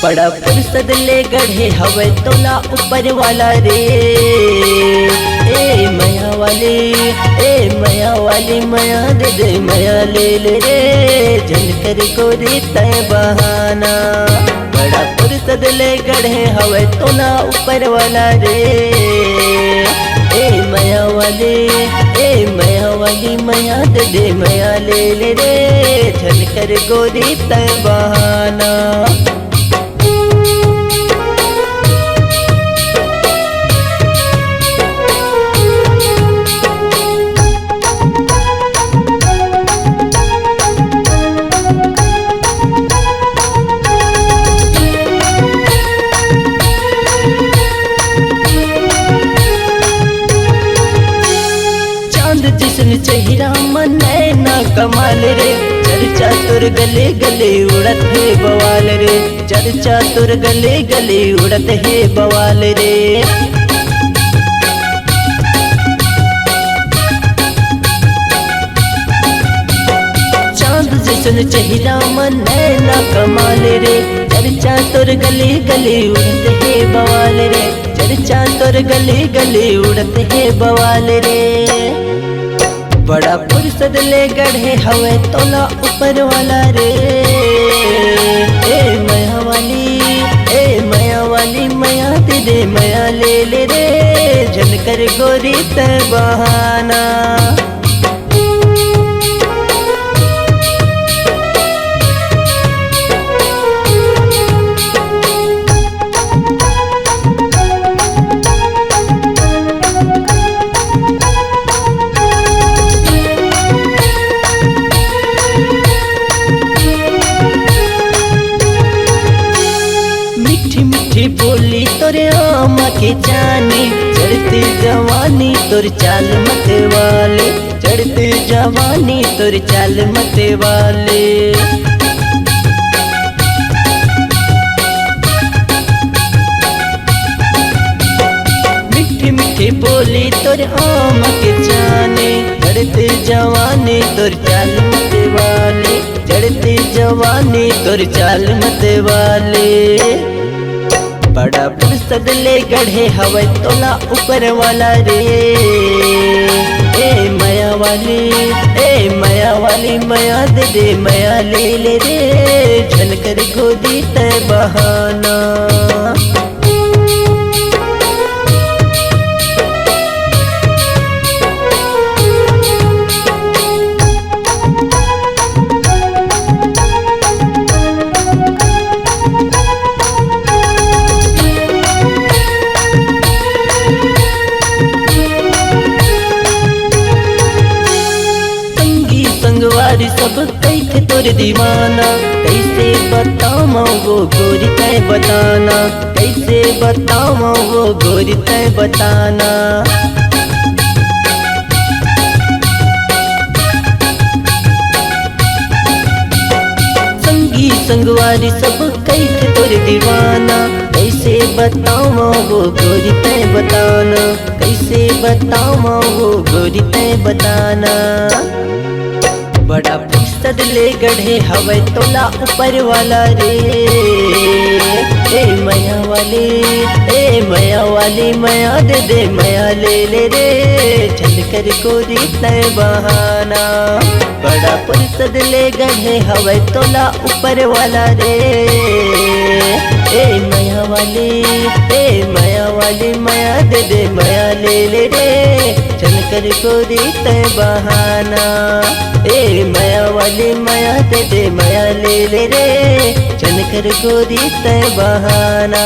बड़ा फुर्सत ले गढ़े हवे तोला ऊपर वाला रे। ए माया वाली माया दे दे माया ले ले रे, झलकर गोरी तय बहाना। बड़ा फुर्सत ले गढ़े हवे तोला ऊपर वाला रे। ए माया वाली माया दे दे माया ले ले रे, झलकर गोरी तय बहाना। जिसन चेहरा मन ना कमाल रे, चर्चा तुर गले गले उड़त है बवाल रे। चर्चा तुर गले गले उड़त है बवाल रे। चांद जिसन चेहरा मन ना कमाल रे, चर्चा तुर गले गले उड़त है बवाल रे। चर्चा तुर गले गले उड़त है बवाल रे। बड़ा फुर्सत ले गढ़े हवे तोला ऊपर वाला रे। ए माया वाली माया दे दे माया ले ले रे, झलकर गोरी तय बहाना। मीठी बोली तोरे आमा के जानी, चढ़ती जवानी तोर चाल मत वाले। चढ़ती जवानी तोर चाल मत वाले। मीठी मीठी बोली तोर आमा के जानी, चढ़ती जवानी तोर चाल मत वाले। चढ़ती जवानी तोर चाल मत वाले। बड़ा फुर्सत ले गढ़े हवे तोला ऊपर वाला रे। ए माया वाली माया दे दे माया ले ले रे, झलकर गोदी तय बहाना। संगवारी सब कैथे तोर दीवाना, कैसे बताऊं वो गोरी तय बताना। कैसे बताऊं वो गोरी तय बताना। संगवारी सब कैथे तोर दीवाना, कैसे बताऊं वो गोरी तय बताना। कैसे बताऊं वो गोरी तय बताना। बड़ा फुर्सत ले गढ़े हवे तोला ऊपर वाला रे। ए माया वाली माया दे दे माया ले ले रे, झलकर गोरी तय बहाना। बड़ा फुर्सत ले गढ़े हवे तोला ऊपर वाला रे। ए माया वाली माया दे दे माया ले ले रे, झलकर गोरी तय बहाना। ए माया वाली माया दे दे माया ले ले रे, झलकर गोरी तय बहाना।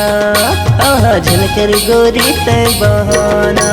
आहा झलकर गोरी तय बहाना।